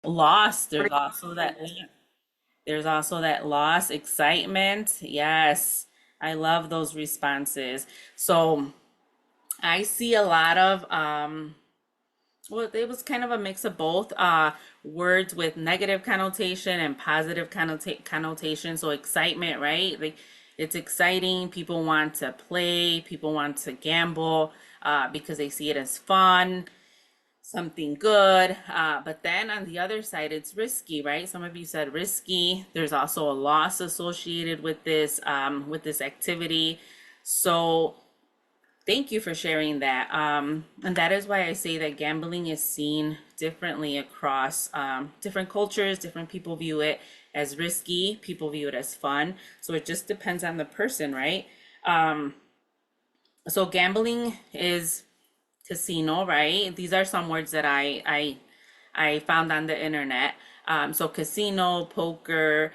Loss. What There's do also you that. think? There's also that loss, excitement. Yes, I love those responses. So I see a lot of well, it was kind of a mix of both words with negative connotation and positive connotation. So excitement, right? Like it's exciting. People want to play. People want to gamble because they see it as fun, something good. But then on the other side, it's risky, right? Some of you said risky. There's also a loss associated with this activity. So thank you for sharing that. And that is why I say that gambling is seen differently across different cultures. Different people view it as risky. People view it as fun. So it just depends on the person, right? So gambling is casino, right? These are some words that I found on the internet. So casino, poker,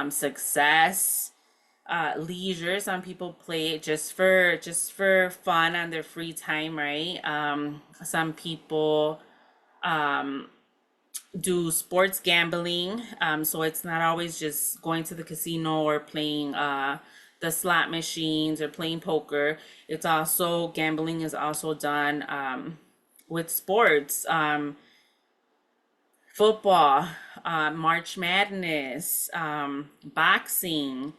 success, leisure. Some people play it just for fun on their free time, right? Some people do sports gambling. So it's not always just going to the casino or playing the slot machines or playing poker. It's also gambling is also done with sports, football, March Madness, boxing.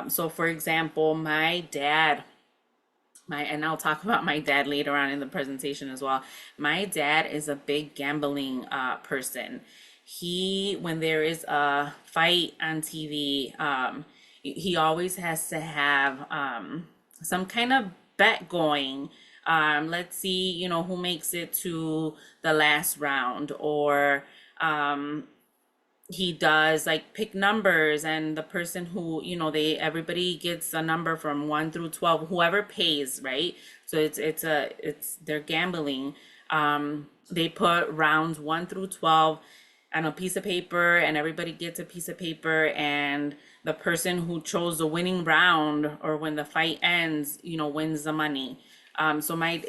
So for example, my dad, and I'll talk about my dad later on in the presentation as well. My dad is a big gambling person. When there is a fight on TV, he always has to have some kind of bet going. Let's see, who makes it to the last round, or he does like pick numbers, and the person who everybody gets a number from 1 through 12, whoever pays, right? So it's they're gambling. They put rounds 1 through 12 on a piece of paper, and everybody gets a piece of paper, and the person who chose the winning round, or when the fight ends, wins the money. So my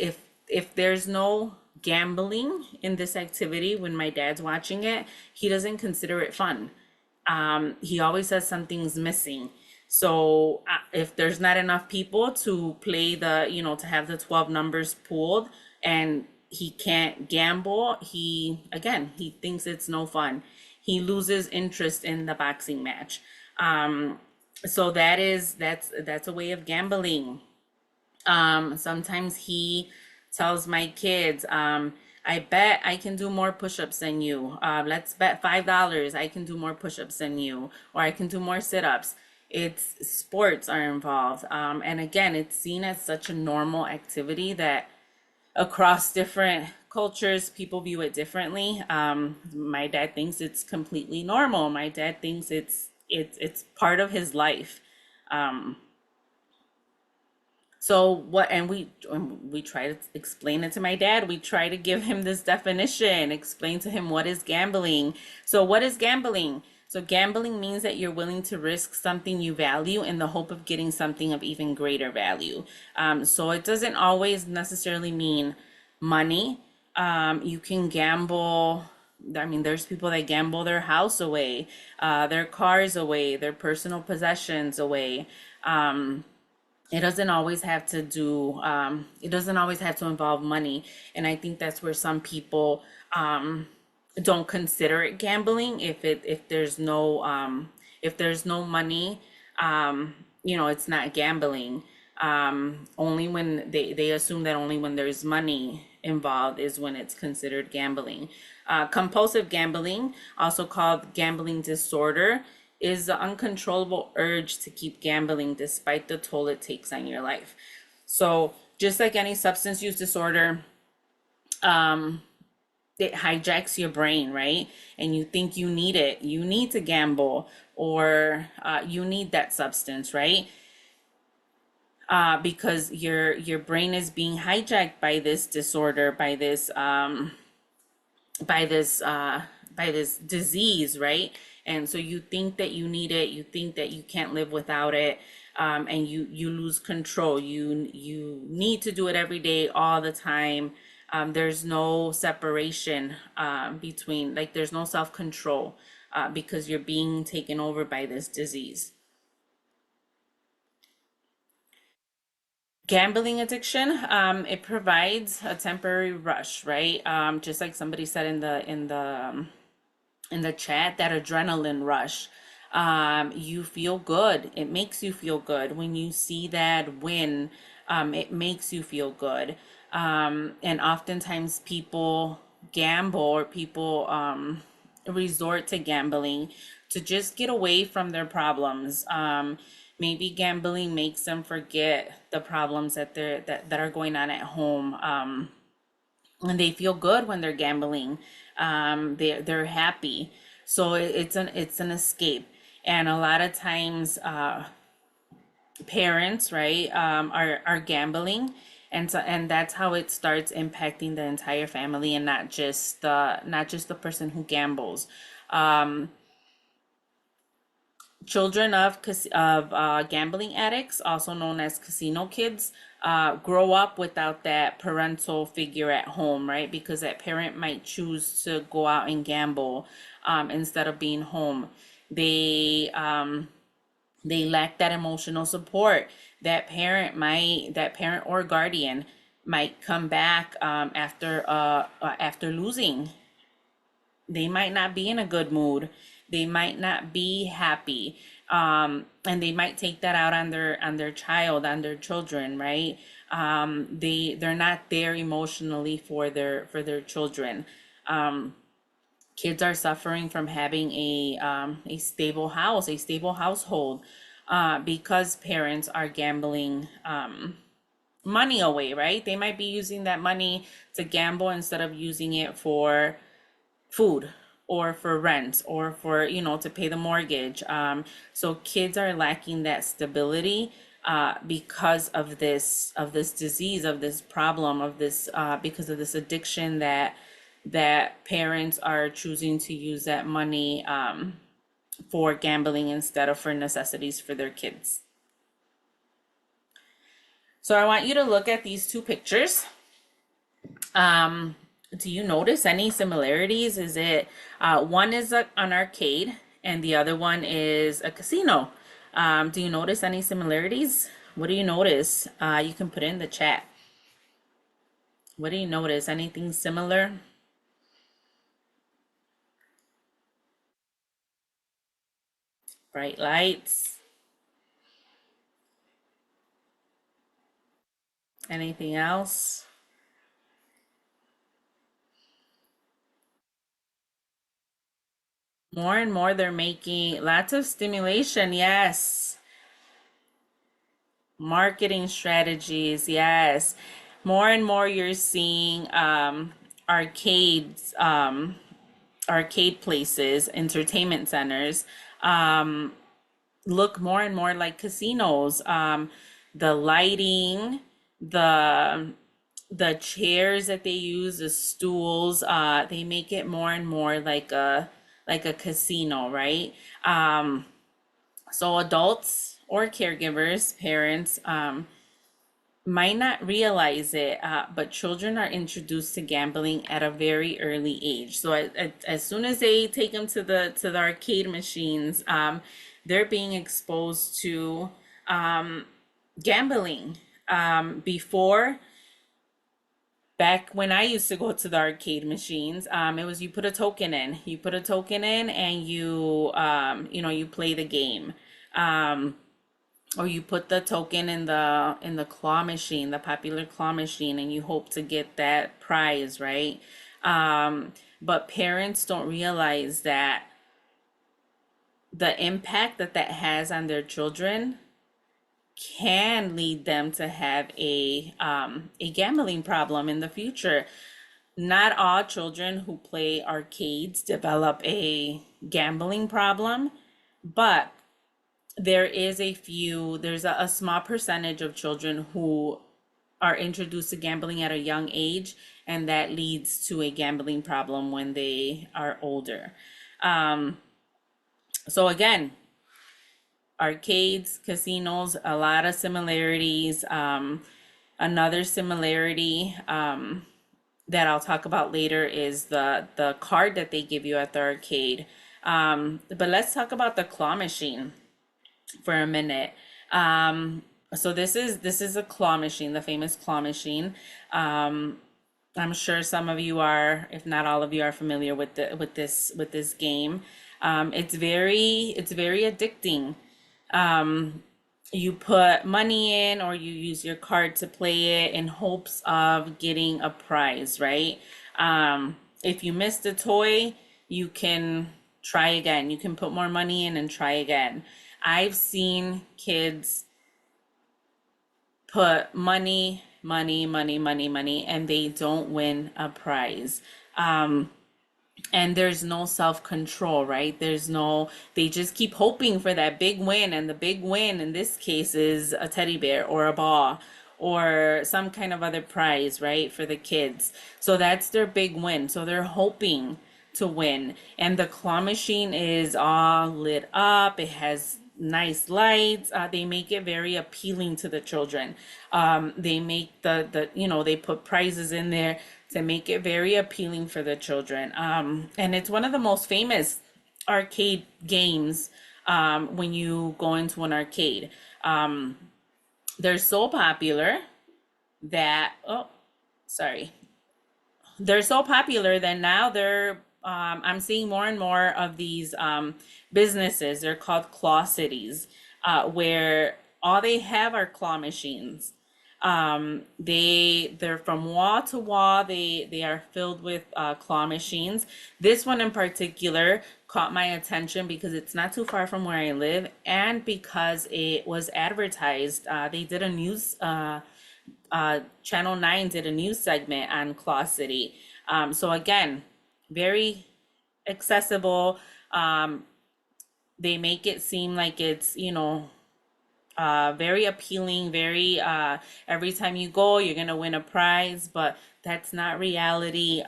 if there's no gambling in this activity, when my dad's watching it, he doesn't consider it fun. He always says something's missing. So if there's not enough people to play to have the 12 numbers pooled, and he can't gamble, he thinks it's no fun. He loses interest in the boxing match. So that's a way of gambling. Sometimes he tells my kids, I bet I can do more push-ups than you. Let's bet $5. I can do more push-ups than you, or I can do more sit-ups. It's sports are involved. And again, it's seen as such a normal activity that across different cultures, people view it differently. My dad thinks it's completely normal. My dad thinks it's part of his life. So what, and we try to explain it to my dad. We try to give him this definition, explain to him what is gambling. So what is gambling? So gambling means that you're willing to risk something you value in the hope of getting something of even greater value. So it doesn't always necessarily mean money. You can gamble. I mean, there's people that gamble their house away, their cars away, their personal possessions away. It doesn't always have to it doesn't always have to involve money. And I think that's where some people don't consider it gambling if there's no money. It's not gambling. Only when they assume that only when there's money involved is when it's considered gambling. Compulsive gambling, also called gambling disorder, is the uncontrollable urge to keep gambling despite the toll it takes on your life. So just like any substance use disorder, it hijacks your brain, right? And you think you need it. You need to gamble, or you need that substance, right? Because your brain is being hijacked by this disorder, by this by this disease, right? And so you think that you need it, you think that you can't live without it, and you lose control. You need to do it every day, all the time. There's no separation between, like, there's no self control because you're being taken over by this disease. Gambling addiction, it provides a temporary rush, right? Just like somebody said in the chat, that adrenaline rush. You feel good. It makes you feel good when you see that win. It makes you feel good. And oftentimes people gamble, or people resort to gambling to just get away from their problems. Maybe gambling makes them forget the problems that are going on at home. And they feel good when they're gambling. They're happy, so it's an escape. And a lot of times, parents, right, are gambling, and that's how it starts impacting the entire family, and not just the person who gambles. Children of gambling addicts, also known as casino kids, grow up without that parental figure at home, right? Because that parent might choose to go out and gamble instead of being home. They lack that emotional support. That parent or guardian might come back after losing. They might not be in a good mood. They might not be happy. And they might take that out on their child, on their children, right? They're not there emotionally for their children. Kids are suffering from having a stable house, a stable household, because parents are gambling money away, right? They might be using that money to gamble instead of using it for food, or for rent, or for, to pay the mortgage. So kids are lacking that stability because of this disease, of this problem, of this because of this addiction, that parents are choosing to use that money for gambling instead of for necessities for their kids. So I want you to look at these two pictures. Do you notice any similarities? Is it one is an arcade and the other one is a casino? Do you notice any similarities? What do you notice? You can put in the chat. What do you notice? Anything similar? Bright lights? Anything else? More and more they're making lots of stimulation. Yes. Marketing strategies. Yes. More and more you're seeing arcades, arcade places, entertainment centers look more and more like casinos. The lighting, the the chairs that they use, the stools, they make it more and more like a casino, right? So adults or caregivers, parents, might not realize it, but children are introduced to gambling at a very early age. So as soon as they take them to the arcade machines, they're being exposed to gambling. Before, back when I used to go to the arcade machines, it was, you put a token in, and you play the game. Or you put the token in the claw machine, the popular claw machine, and you hope to get that prize, right? But parents don't realize that the impact that has on their children can lead them to have a gambling problem in the future. Not all children who play arcades develop a gambling problem, but there's a small percentage of children who are introduced to gambling at a young age, and that leads to a gambling problem when they are older. So again, arcades, casinos, a lot of similarities. Another similarity, that I'll talk about later is the card that they give you at the arcade. But let's talk about the claw machine for a minute. Um, so this is a claw machine, the famous claw machine. I'm sure some of you are, if not all of you, are familiar with this game. It's very addicting. You put money in or you use your card to play it in hopes of getting a prize, right? If you missed a toy, you can try again. You can put more money in and try again. I've seen kids put money, and they don't win a prize. And there's no self-control, right? They just keep hoping for that big win, and the big win in this case is a teddy bear or a ball or some kind of other prize, right, for the kids. So that's their big win. So they're hoping to win. And the claw machine is all lit up. It has nice lights. They make it very appealing to the children. They make they put prizes in there to make it very appealing for the children. And it's one of the most famous arcade games when you go into an arcade. They're so popular that, oh, sorry, they're so popular that now I'm seeing more and more of these businesses. They're called claw cities, where all they have are claw machines. They're from wall to wall. They are filled with claw machines. This one in particular caught my attention because it's not too far from where I live, and because it was advertised. They did a news Channel 9 did a news segment on Claw City. So again, very accessible. They make it seem like it's, very appealing, very, every time you go, you're gonna win a prize, but that's not reality.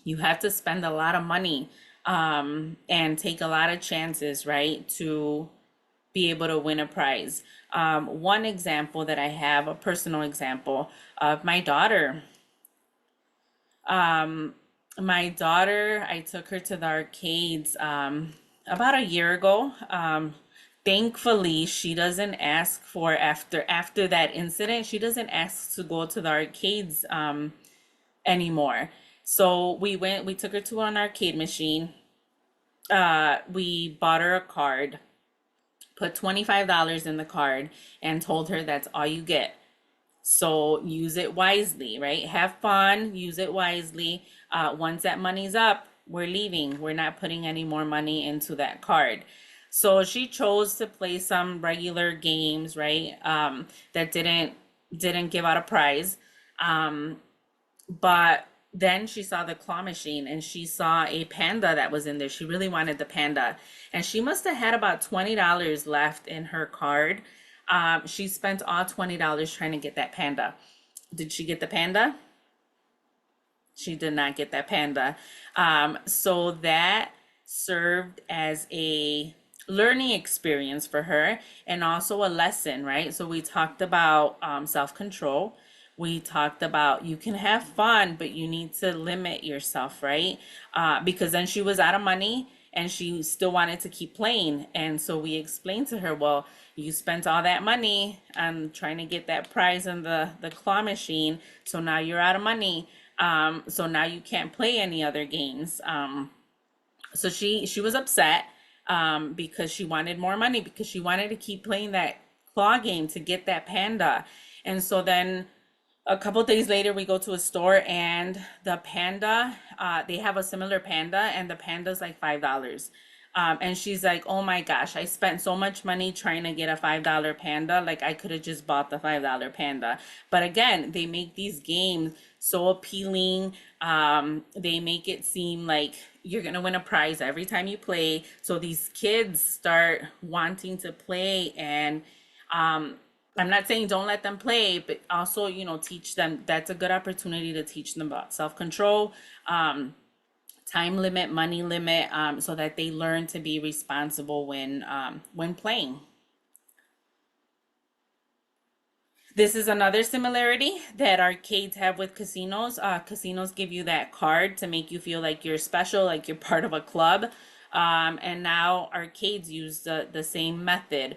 You have to spend a lot of money, and take a lot of chances, right, to be able to win a prize. One example that I have, a personal example of my daughter. My daughter, I took her to the arcades about a year ago. Thankfully, she doesn't ask for after that incident. She doesn't ask to go to the arcades anymore. So we took her to an arcade machine. We bought her a card, put $25 in the card, and told her that's all you get. So use it wisely, right? Have fun, use it wisely. Once that money's up, we're leaving. We're not putting any more money into that card. So she chose to play some regular games, right? That didn't give out a prize. But then she saw the claw machine and she saw a panda that was in there. She really wanted the panda. And she must have had about $20 left in her card. She spent all $20 trying to get that panda. Did she get the panda? She did not get that panda. So that served as a learning experience for her and also a lesson, right? So we talked about self-control. We talked about you can have fun, but you need to limit yourself, right? Because then she was out of money and she still wanted to keep playing. And so we explained to her, well, you spent all that money on trying to get that prize in the claw machine. So now you're out of money. So now you can't play any other games. So she was upset because she wanted more money because she wanted to keep playing that claw game to get that panda. And so then a couple days later, we go to a store and the panda, they have a similar panda, and the panda's like $5. And she's like, oh my gosh, I spent so much money trying to get a $5 panda. Like, I could have just bought the $5 panda. But again, they make these games so appealing. They make it seem like you're going to win a prize every time you play. So these kids start wanting to play, and I'm not saying don't let them play, but also, teach them. That's a good opportunity to teach them about self-control, time limit, money limit, so that they learn to be responsible when playing. This is another similarity that arcades have with casinos. Casinos give you that card to make you feel like you're special, like you're part of a club. And now arcades use the same method.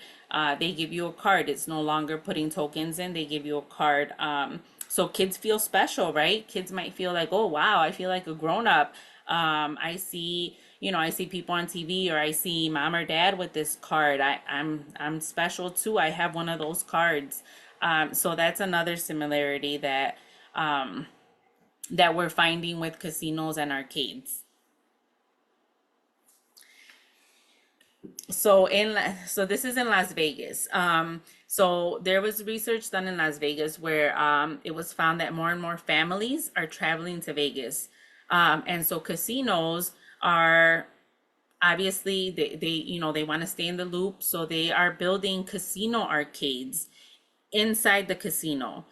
They give you a card. It's no longer putting tokens in, they give you a card. So kids feel special, right? Kids might feel like, oh, wow, I feel like a grown up. I see people on TV, or I see mom or dad with this card. I'm special too. I have one of those cards. So that's another similarity that we're finding with casinos and arcades. So this is in Las Vegas. So there was research done in Las Vegas where it was found that more and more families are traveling to Vegas. And so casinos are obviously they want to stay in the loop, so they are building casino arcades inside the casino.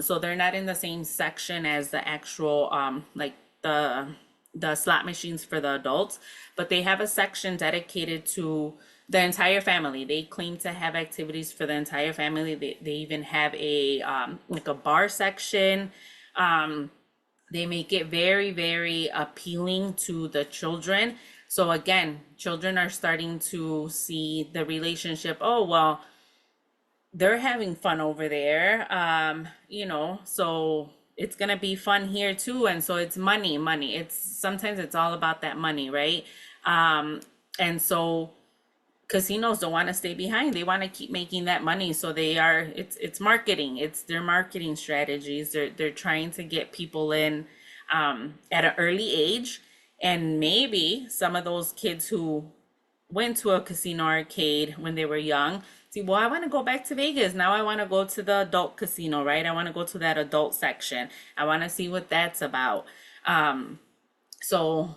So they're not in the same section as the actual like the slot machines for the adults, but they have a section dedicated to the entire family. They claim to have activities for the entire family. They even have a like a bar section. They make it very, very appealing to the children. So again, children are starting to see the relationship. Oh, well, they're having fun over there. So it's gonna be fun here too. And so it's money. It's sometimes it's all about that money, right? And so casinos don't want to stay behind. They want to keep making that money. So it's marketing. It's their marketing strategies. They're trying to get people in at an early age. And maybe some of those kids who went to a casino arcade when they were young. See, well, I want to go back to Vegas. Now I want to go to the adult casino, right? I want to go to that adult section. I want to see what that's about. So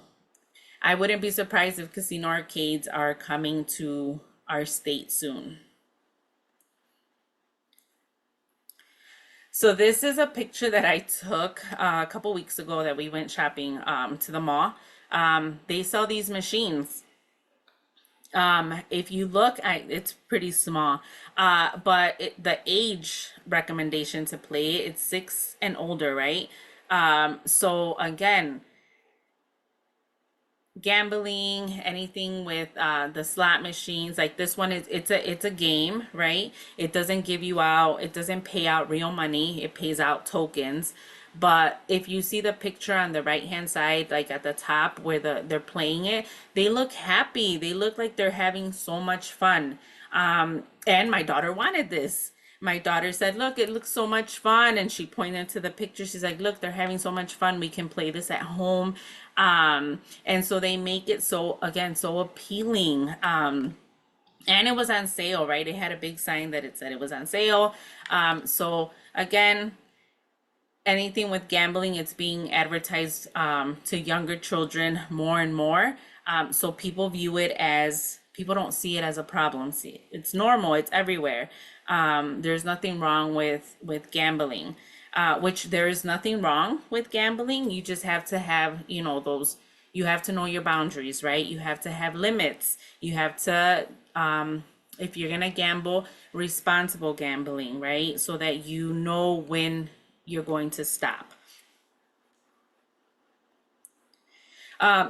I wouldn't be surprised if casino arcades are coming to our state soon. So this is a picture that I took a couple weeks ago that we went shopping to the mall. They sell these machines. If you look at it's pretty small, but the age recommendation to play it's 6 and older, right? So again, gambling, anything with the slot machines, like this one is it's a game, right? It doesn't give you out, it doesn't pay out real money, it pays out tokens. But if you see the picture on the right hand side, like at the top where they're playing it, they look happy. They look like they're having so much fun. And my daughter wanted this. My daughter said, look, it looks so much fun. And she pointed to the picture. She's like, look, they're having so much fun. We can play this at home. And so they make it so, again, so appealing. And it was on sale, right? It had a big sign that it said it was on sale. So again, anything with gambling, it's being advertised to younger children more and more. So people view it as, people don't see it as a problem. See, it's normal, it's everywhere. There's nothing wrong with gambling, which there is nothing wrong with gambling. You just have to have, you have to know your boundaries, right? You have to have limits. You have to, if you're gonna gamble, responsible gambling, right? So that you know when you're going to stop.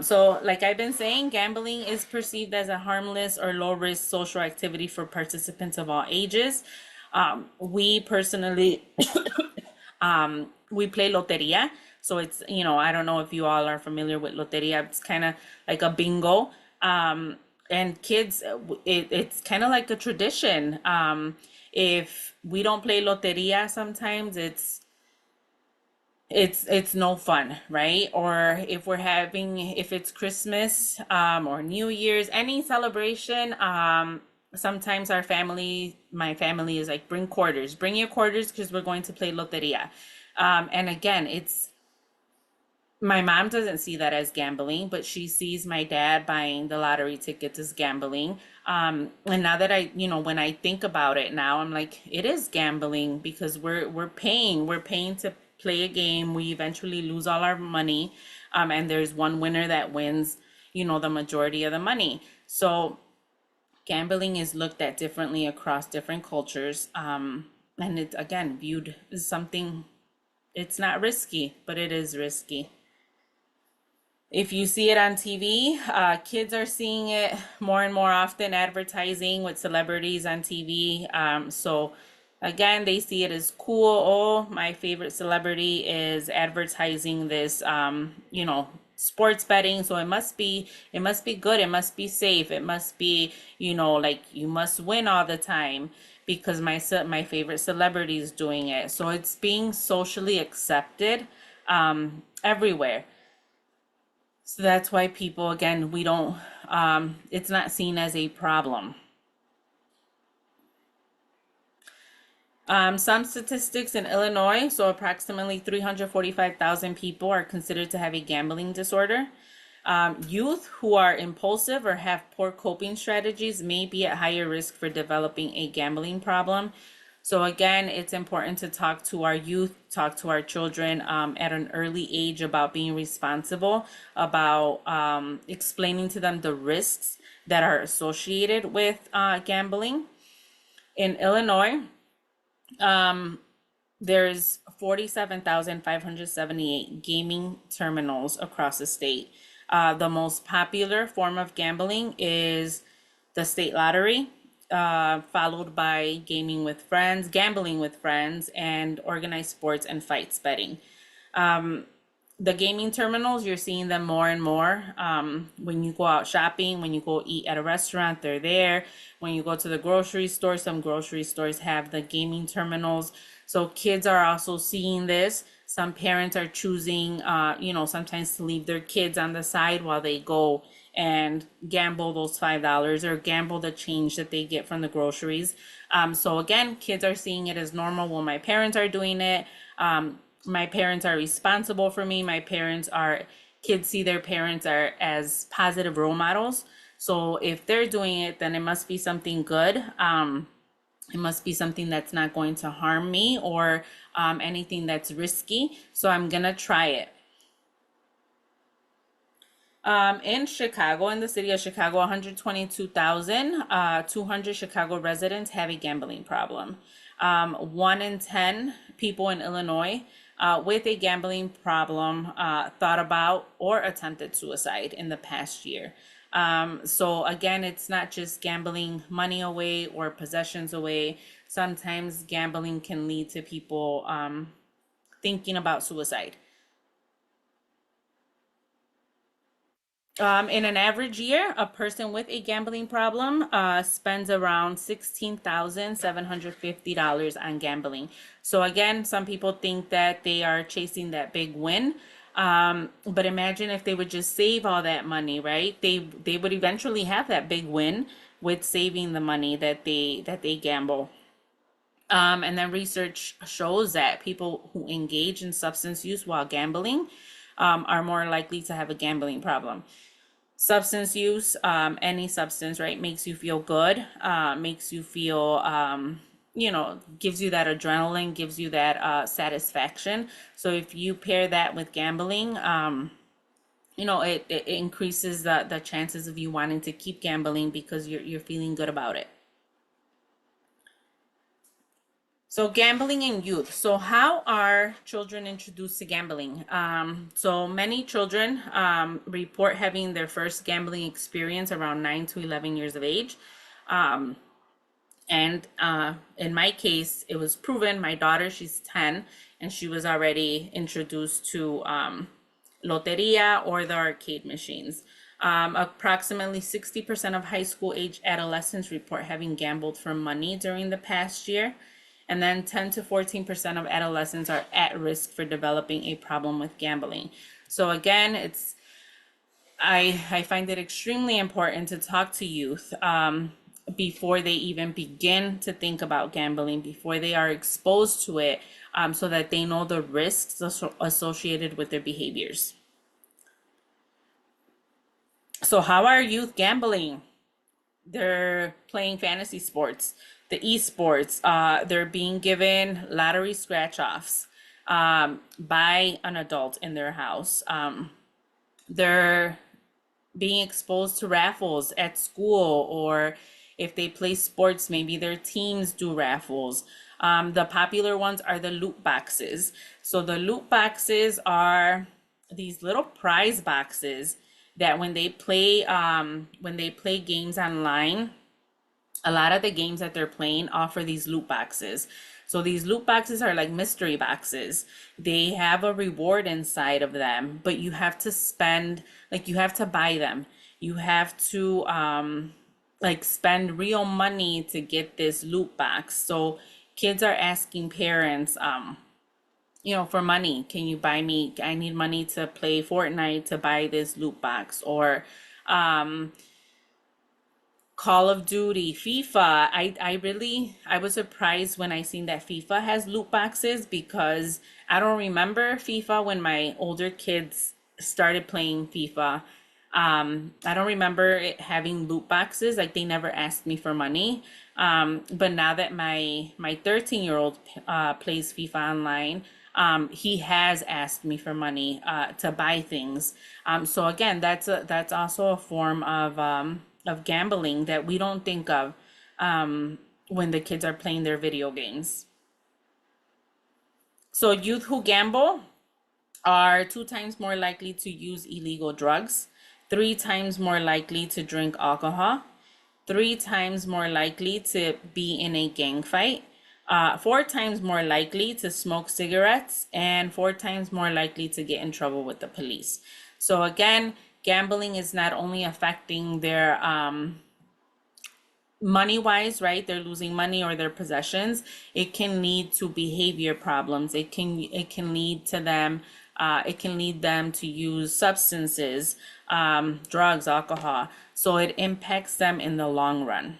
So, like I've been saying, gambling is perceived as a harmless or low risk social activity for participants of all ages. We personally, we play loteria. So it's, I don't know if you all are familiar with loteria. It's kind of like a bingo. And kids, it's kind of like a tradition. If we don't play loteria, sometimes it's no fun, right? Or if it's Christmas or New Year's, any celebration, sometimes my family is like, bring your quarters because we're going to play loteria. And again, it's my mom doesn't see that as gambling, but she sees my dad buying the lottery tickets as gambling. And now that when I think about it now, I'm like, it is gambling because we're paying to play a game. We eventually lose all our money, and there's one winner that wins, the majority of the money. So gambling is looked at differently across different cultures. And it's again viewed as something, it's not risky, but it is risky. If you see it on TV, kids are seeing it more and more often, advertising with celebrities on TV. So again, they see it as cool. Oh, my favorite celebrity is advertising this, sports betting. So it must be good. It must be safe. It must be, like you must win all the time because my favorite celebrity is doing it. So it's being socially accepted, everywhere. So that's why people, again, we don't, it's not seen as a problem. Some statistics in Illinois, so approximately 345,000 people are considered to have a gambling disorder. Youth who are impulsive or have poor coping strategies may be at higher risk for developing a gambling problem. So again, it's important to talk to our youth, talk to our children at an early age about being responsible, about explaining to them the risks that are associated with gambling. In Illinois, there's 47,578 gaming terminals across the state. The most popular form of gambling is the state lottery, followed by gambling with friends, and organized sports and fights betting. The gaming terminals, you're seeing them more and more. When you go out shopping, when you go eat at a restaurant, they're there. When you go to the grocery store, some grocery stores have the gaming terminals. So kids are also seeing this. Some parents are choosing, sometimes to leave their kids on the side while they go and gamble those $5 or gamble the change that they get from the groceries. So again, kids are seeing it as normal. Well, my parents are doing it. My parents are responsible for me. Kids see their parents are as positive role models. So if they're doing it, then it must be something good. It must be something that's not going to harm me or anything that's risky. So I'm gonna try it. In Chicago, in the city of Chicago, 122,200 Chicago residents have a gambling problem. 1 in 10 people in Illinois with a gambling problem thought about or attempted suicide in the past year. So again, it's not just gambling money away or possessions away. Sometimes gambling can lead to people thinking about suicide. In an average year, a person with a gambling problem spends around $16,750 on gambling. So again, some people think that they are chasing that big win. But imagine if they would just save all that money, right? They would eventually have that big win with saving the money that they gamble. And then research shows that people who engage in substance use while gambling are more likely to have a gambling problem. Substance use, any substance, right, makes you feel good, makes you feel, gives you that adrenaline, gives you that satisfaction. So if you pair that with gambling, it increases the chances of you wanting to keep gambling because you're feeling good about it. So gambling in youth. So how are children introduced to gambling? So many children report having their first gambling experience around 9 to 11 years of age. And in my case, it was proven. My daughter, she's 10, and she was already introduced to loteria or the arcade machines. Approximately 60% of high school age adolescents report having gambled for money during the past year. And then 10 to 14% of adolescents are at risk for developing a problem with gambling. So again, I find it extremely important to talk to youth before they even begin to think about gambling, before they are exposed to it, so that they know the risks associated with their behaviors. So how are youth gambling? They're playing fantasy sports, the esports. They're being given lottery scratch offs by an adult in their house. They're being exposed to raffles at school, or if they play sports, maybe their teams do raffles. The popular ones are the loot boxes. So the loot boxes are these little prize boxes that when they play games online, a lot of the games that they're playing offer these loot boxes. So these loot boxes are like mystery boxes. They have a reward inside of them, but you have to spend, like you have to buy them. You have to like spend real money to get this loot box. So kids are asking parents, for money. Can you buy me? I need money to play Fortnite to buy this loot box. Or Call of Duty, FIFA. I was surprised when I seen that FIFA has loot boxes because I don't remember FIFA when my older kids started playing FIFA. I don't remember it having loot boxes. Like they never asked me for money. But now that my 13-year-old plays FIFA online, he has asked me for money to buy things. So again, that's also a form of gambling that we don't think of when the kids are playing their video games. So youth who gamble are 2 times more likely to use illegal drugs, 3 times more likely to drink alcohol, 3 times more likely to be in a gang fight, 4 times more likely to smoke cigarettes, and 4 times more likely to get in trouble with the police. So again, gambling is not only affecting their money wise, right? They're losing money or their possessions. It can lead to behavior problems. It can lead to them. It can lead them to use substances, drugs, alcohol. So it impacts them in the long run.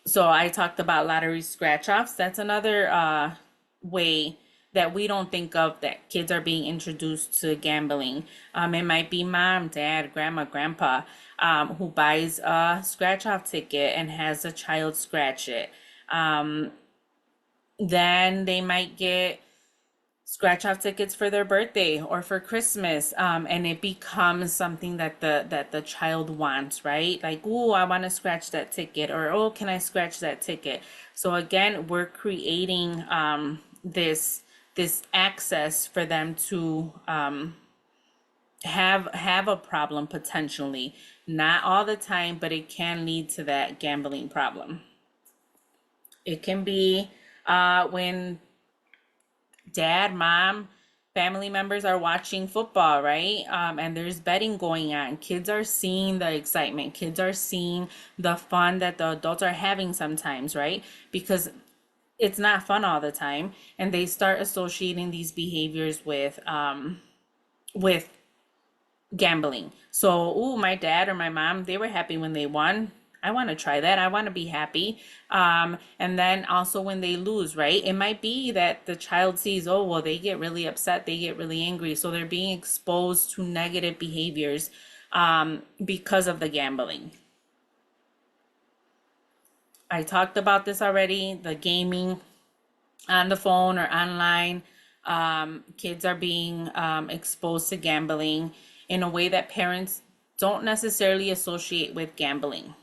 So I talked about lottery scratch offs. That's another way that we don't think of that kids are being introduced to gambling. It might be mom, dad, grandma, grandpa, who buys a scratch off ticket and has a child scratch it. Then they might get scratch off tickets for their birthday or for Christmas, and it becomes something that the child wants, right? Like, oh, I want to scratch that ticket, or oh, can I scratch that ticket? So again, we're creating this access for them to have a problem potentially, not all the time, but it can lead to that gambling problem. It can be when dad, mom, family members are watching football, right? And there's betting going on. Kids are seeing the excitement. Kids are seeing the fun that the adults are having sometimes, right? Because it's not fun all the time, and they start associating these behaviors with gambling. So, oh, my dad or my mom, they were happy when they won. I want to try that. I want to be happy. And then also when they lose, right? It might be that the child sees, oh, well, they get really upset, they get really angry. So they're being exposed to negative behaviors because of the gambling. I talked about this already, the gaming on the phone or online. Kids are being exposed to gambling in a way that parents don't necessarily associate with gambling.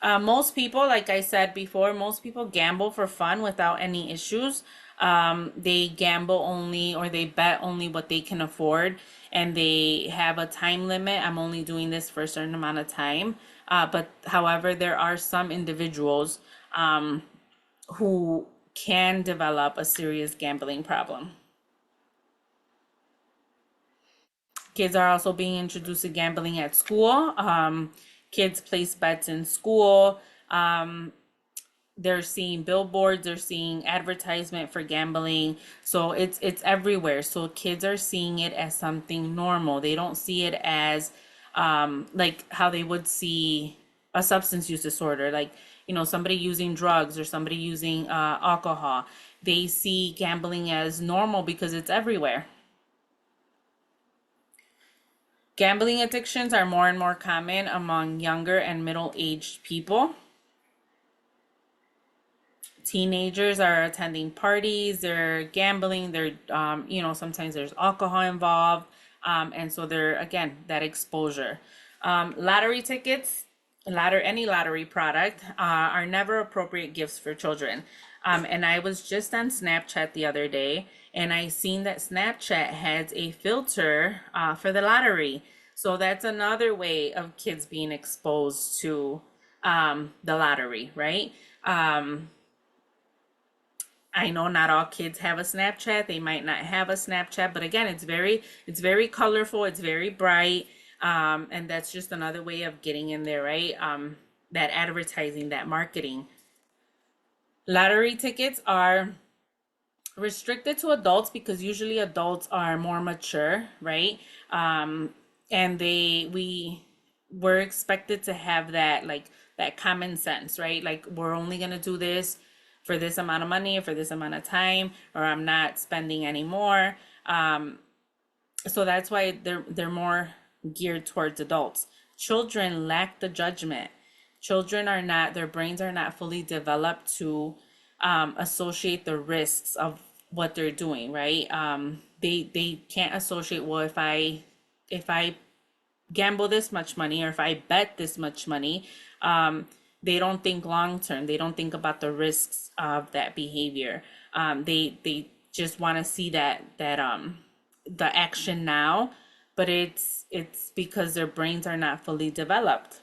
Most people, like I said before, most people gamble for fun without any issues. They gamble only or they bet only what they can afford, and they have a time limit. I'm only doing this for a certain amount of time. But however, there are some individuals who can develop a serious gambling problem. Kids are also being introduced to gambling at school. Kids place bets in school. They're seeing billboards, they're seeing advertisement for gambling. So it's everywhere. So kids are seeing it as something normal. They don't see it as like how they would see a substance use disorder, like somebody using drugs or somebody using alcohol. They see gambling as normal because it's everywhere. Gambling addictions are more and more common among younger and middle-aged people. Teenagers are attending parties, they're gambling, sometimes there's alcohol involved. And so they're, again, that exposure. Lottery tickets any lottery product are never appropriate gifts for children. And I was just on Snapchat the other day, and I seen that Snapchat has a filter for the lottery. So that's another way of kids being exposed to the lottery, right? Um, I know not all kids have a Snapchat. They might not have a Snapchat, but again, it's very colorful. It's very bright, and that's just another way of getting in there, right? That advertising, that marketing. Lottery tickets are restricted to adults because usually adults are more mature, right? And we're expected to have that like that common sense, right? Like we're only gonna do this for this amount of money or for this amount of time, or I'm not spending any more. So that's why they're more geared towards adults. Children lack the judgment. Children are not, their brains are not fully developed to associate the risks of what they're doing, right? They can't associate, well, if I gamble this much money or if I bet this much money, they don't think long term. They don't think about the risks of that behavior. They just want to see that the action now, but it's because their brains are not fully developed.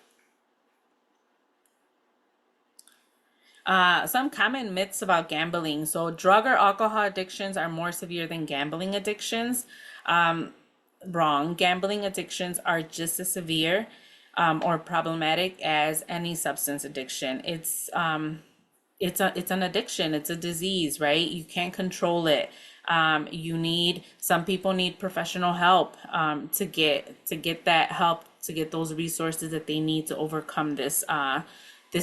Some common myths about gambling. So, drug or alcohol addictions are more severe than gambling addictions. Wrong. Gambling addictions are just as severe or problematic as any substance addiction. It's an addiction. It's a disease, right? You can't control it. Some people need professional help to get that help, to get those resources that they need to overcome this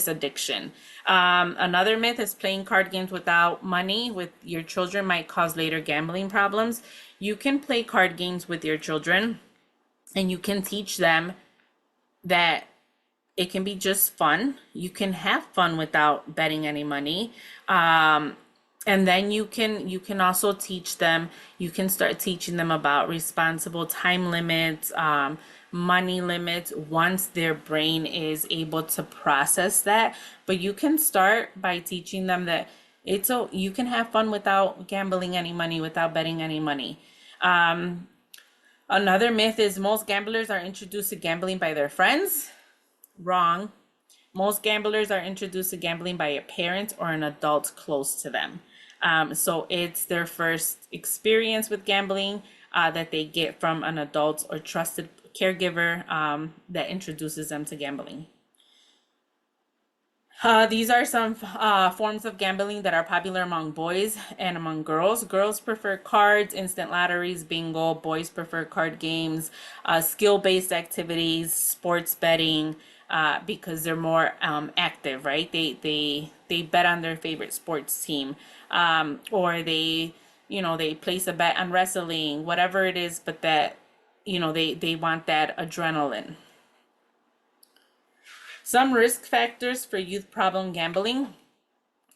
addiction. Another myth is playing card games without money with your children might cause later gambling problems. You can play card games with your children, and you can teach them that it can be just fun. You can have fun without betting any money. And then you can also teach them, you can start teaching them about responsible time limits, money limits once their brain is able to process that. But you can start by teaching them that you can have fun without gambling any money, without betting any money. Another myth is most gamblers are introduced to gambling by their friends. Wrong. Most gamblers are introduced to gambling by a parent or an adult close to them. So it's their first experience with gambling that they get from an adult or trusted caregiver that introduces them to gambling. These are some forms of gambling that are popular among boys and among girls. Girls prefer cards, instant lotteries, bingo. Boys prefer card games, skill-based activities, sports betting, because they're more active, right? They bet on their favorite sports team, or they place a bet on wrestling, whatever it is, but that they want that adrenaline. Some risk factors for youth problem gambling.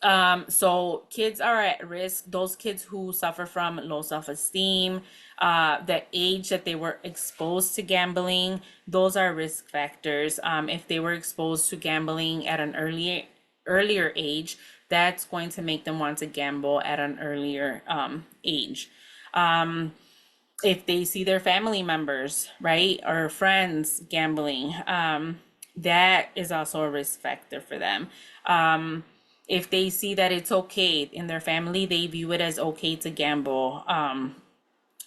So kids are at risk. Those kids who suffer from low self-esteem, the age that they were exposed to gambling, those are risk factors. If they were exposed to gambling at an earlier age, that's going to make them want to gamble at an earlier age. If they see their family members, right, or friends gambling, that is also a risk factor for them. If they see that it's okay in their family, they view it as okay to gamble.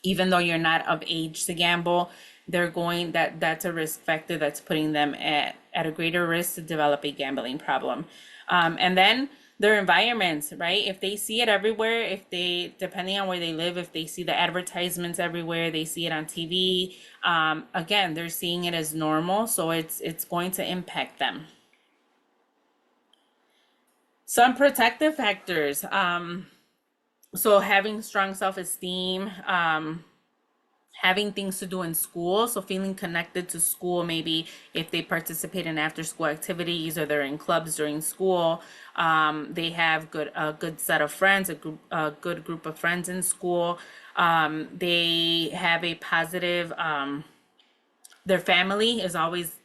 Even though you're not of age to gamble, that's a risk factor that's putting them at a greater risk to develop a gambling problem. And then their environments, right? If they see it everywhere, depending on where they live, if they see the advertisements everywhere, they see it on TV, again, they're seeing it as normal, so it's going to impact them. Some protective factors. So having strong self-esteem, having things to do in school, so feeling connected to school, maybe if they participate in after school activities or they're in clubs during school, they have a good set of friends, a good group of friends in school. They have a positive, their family is always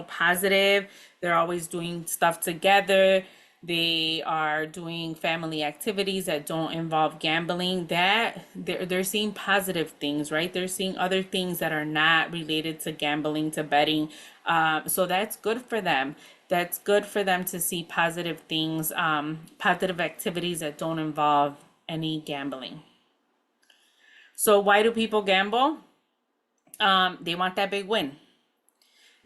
positive. They're always doing stuff together. They are doing family activities that don't involve gambling. That they're seeing positive things, right? They're seeing other things that are not related to gambling, to betting. So that's good for them. That's good for them to see positive things, positive activities that don't involve any gambling. So why do people gamble? They want that big win.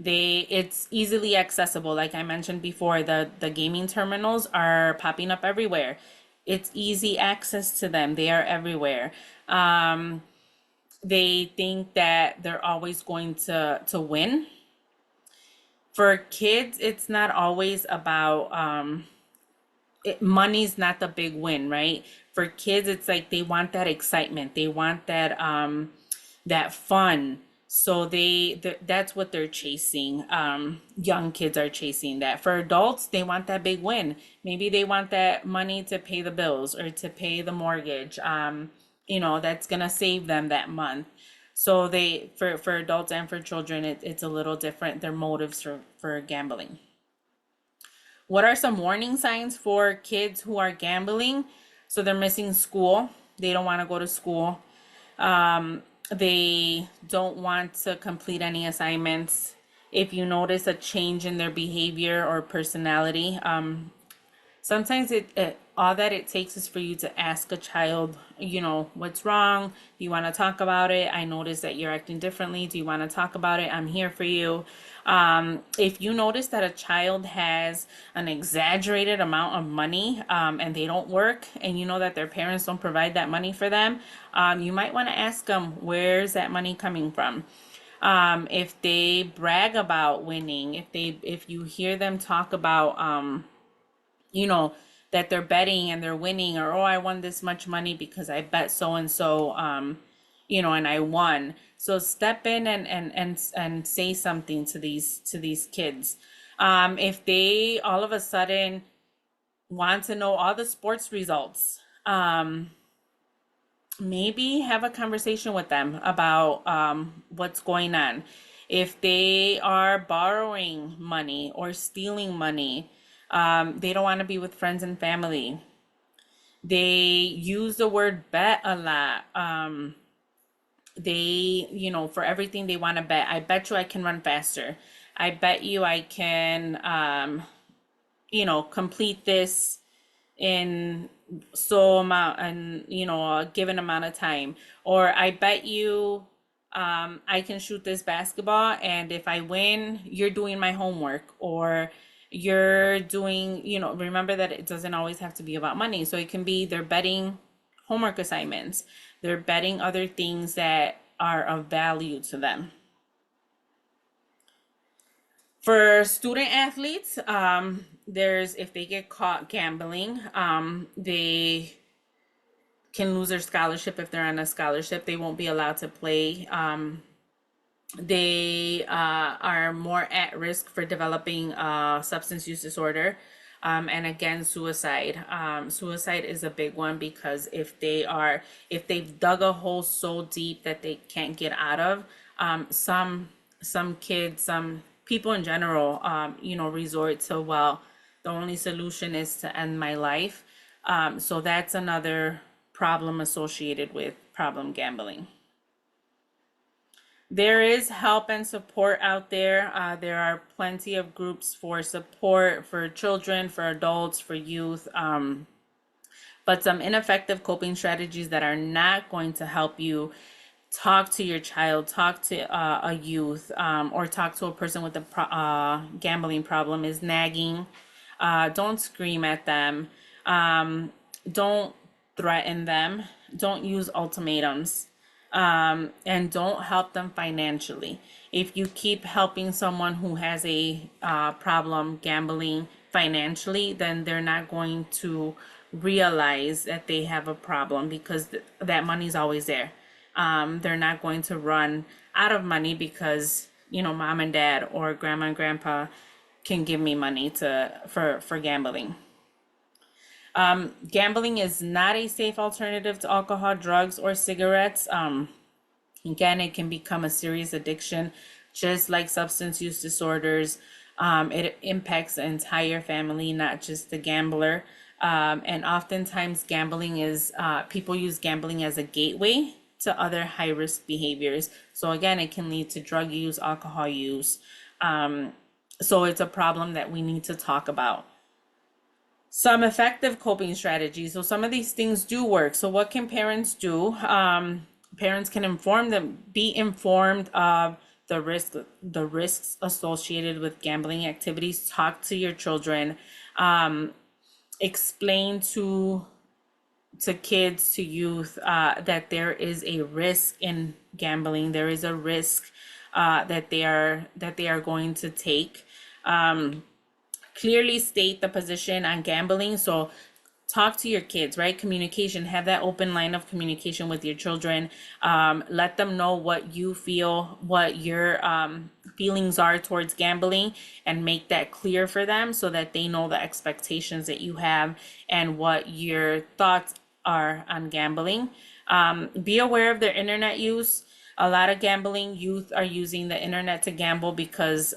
It's easily accessible. Like I mentioned before, the gaming terminals are popping up everywhere. It's easy access to them. They are everywhere. They think that they're always going to win. For kids, it's not always about money's not the big win, right? For kids, it's like they want that excitement. They want that fun. So that's what they're chasing. Young kids are chasing that. For adults, they want that big win. Maybe they want that money to pay the bills or to pay the mortgage. That's gonna save them that month. So for adults and for children, it's a little different. Their motives for gambling. What are some warning signs for kids who are gambling? So they're missing school. They don't want to go to school. They don't want to complete any assignments. If you notice a change in their behavior or personality, sometimes all that it takes is for you to ask a child, what's wrong? Do you want to talk about it? I notice that you're acting differently. Do you want to talk about it? I'm here for you. If you notice that a child has an exaggerated amount of money, and they don't work, and you know that their parents don't provide that money for them, you might want to ask them, where's that money coming from? If they brag about winning, if you hear them talk about, you know, that they're betting and they're winning, or, oh, I won this much money because I bet so and so, and I won. So step in and say something to these kids. If they all of a sudden want to know all the sports results, maybe have a conversation with them about what's going on. If they are borrowing money or stealing money, they don't want to be with friends and family. They use the word bet a lot. For everything they want to bet. I bet you I can run faster. I bet you I can, complete this in a given amount of time. Or I bet you I can shoot this basketball, and if I win, you're doing my homework, or you're doing, remember that it doesn't always have to be about money. So it can be they're betting homework assignments, they're betting other things that are of value to them. For student athletes, there's if they get caught gambling, they can lose their scholarship. If they're on a scholarship, they won't be allowed to play. They are more at risk for developing substance use disorder. And again, suicide. Suicide is a big one, because if they've dug a hole so deep that they can't get out of, some kids, some people in general, resort to, well, the only solution is to end my life. So that's another problem associated with problem gambling. There is help and support out there. There are plenty of groups for support for children, for adults, for youth. But some ineffective coping strategies that are not going to help you: talk to your child, talk to a youth, or talk to a person with a gambling problem, is nagging. Don't scream at them. Don't threaten them. Don't use ultimatums. And don't help them financially. If you keep helping someone who has a problem gambling financially, then they're not going to realize that they have a problem, because that money's always there. They're not going to run out of money because, mom and dad or grandma and grandpa can give me money for gambling. Gambling is not a safe alternative to alcohol, drugs, or cigarettes. Again, it can become a serious addiction Just like substance use disorders, it impacts the entire family, not just the gambler. And oftentimes, gambling is people use gambling as a gateway to other high risk behaviors. So, again, it can lead to drug use, alcohol use. So, it's a problem that we need to talk about. Some effective coping strategies. So some of these things do work. So what can parents do? Parents can inform them, be informed of the risks associated with gambling activities. Talk to your children. Explain to kids, to youth, that there is a risk in gambling. There is a risk that they are going to take. Clearly state the position on gambling. So talk to your kids, right? Communication, have that open line of communication with your children. Let them know what you feel, what your feelings are towards gambling, and make that clear for them so that they know the expectations that you have and what your thoughts are on gambling. Be aware of their internet use. A lot of gambling youth are using the internet to gamble because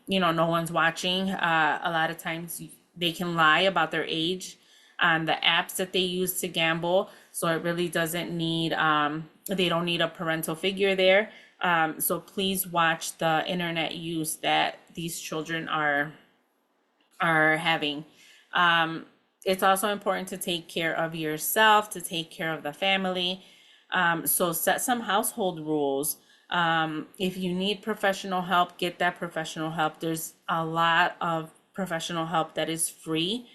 no one's watching. A lot of times they can lie about their age on the apps that they use to gamble. So it really doesn't need, they don't need a parental figure there. So please watch the internet use that these children are having. It's also important to take care of yourself, to take care of the family. So set some household rules. If you need professional help, get that professional help. There's a lot of professional help that is free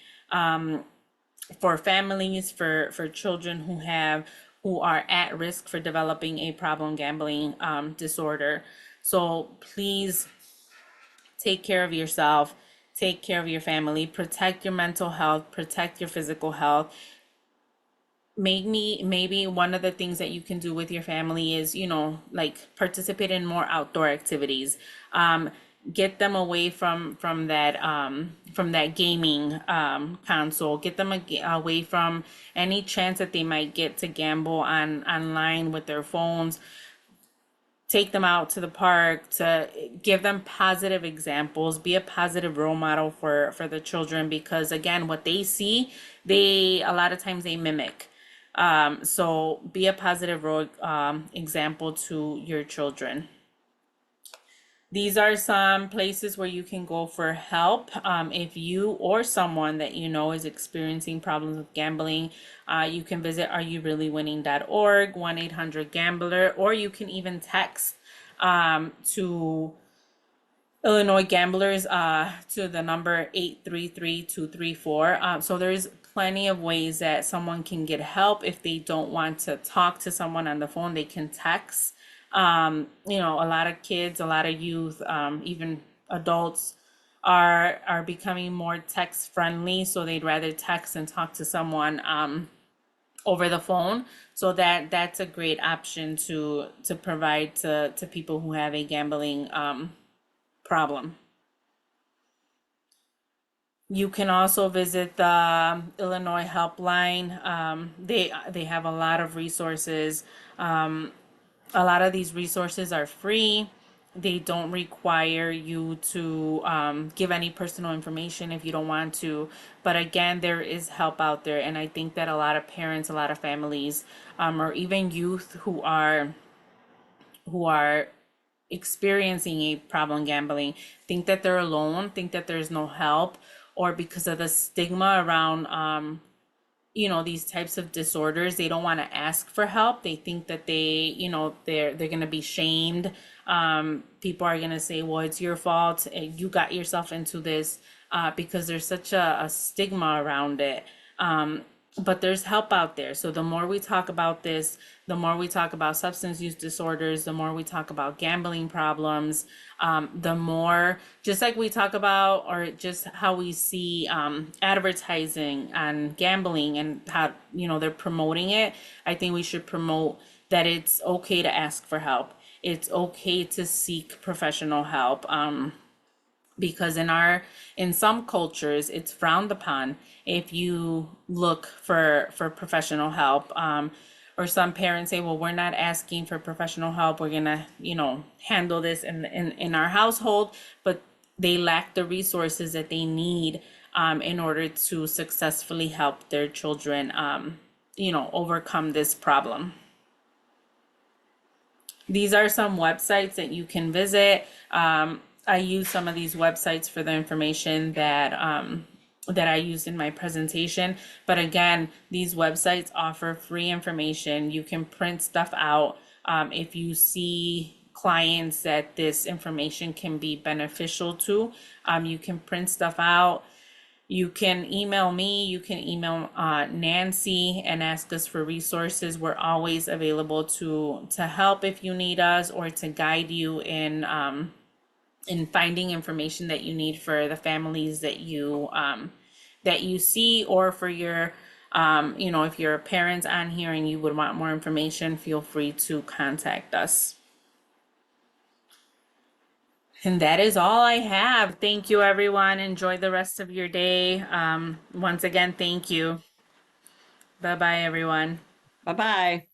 for families, for children who are at risk for developing a problem gambling disorder. So please take care of yourself, take care of your family, protect your mental health, protect your physical health. Maybe one of the things that you can do with your family is, like participate in more outdoor activities. Get them away from that gaming console. Get them away from any chance that they might get to gamble online with their phones. Take them out to the park, to give them positive examples, be a positive role model for the children, because again, what they see, they a lot of times they mimic. So be a positive role example to your children. These are some places where you can go for help. If you or someone that you know is experiencing problems with gambling, you can visit areyourreallywinning.org, 1-800-GAMBLER, or you can even text to Illinois Gamblers to the number 833-234. So there's plenty of ways that someone can get help. If they don't want to talk to someone on the phone, they can text. A lot of kids, a lot of youth, even adults are becoming more text friendly, so they'd rather text and talk to someone over the phone. So that's a great option to provide to people who have a gambling problem. You can also visit the Illinois Helpline. They have a lot of resources. A lot of these resources are free. They don't require you to give any personal information if you don't want to. But again, there is help out there. And I think that a lot of parents, a lot of families, or even youth who are experiencing a problem gambling think that they're alone, think that there's no help, or because of the stigma around these types of disorders, they don't want to ask for help. They think that they're going to be shamed. People are going to say, well, it's your fault, you got yourself into this, because there's such a stigma around it. But there's help out there. So the more we talk about this, the more we talk about substance use disorders, the more we talk about gambling problems, the more, just like we talk about, or just how we see advertising on gambling and how, they're promoting it. I think we should promote that it's okay to ask for help. It's okay to seek professional help. Because in some cultures it's frowned upon if you look for professional help. or some parents say, well, we're not asking for professional help. We're gonna, handle this in our household, but they lack the resources that they need in order to successfully help their children, overcome this problem. These are some websites that you can visit. I use some of these websites for the information that I used in my presentation. But again, these websites offer free information. You can print stuff out. If you see clients that this information can be beneficial to, you can print stuff out. You can email me, you can email Nancy and ask us for resources. We're always available to help if you need us, or to guide you in finding information that you need for the families that you see, or for your if you're a parent on here and you would want more information, feel free to contact us. And that is all I have. Thank you, everyone. Enjoy the rest of your day. Once again, thank you. Bye bye, everyone. Bye-bye.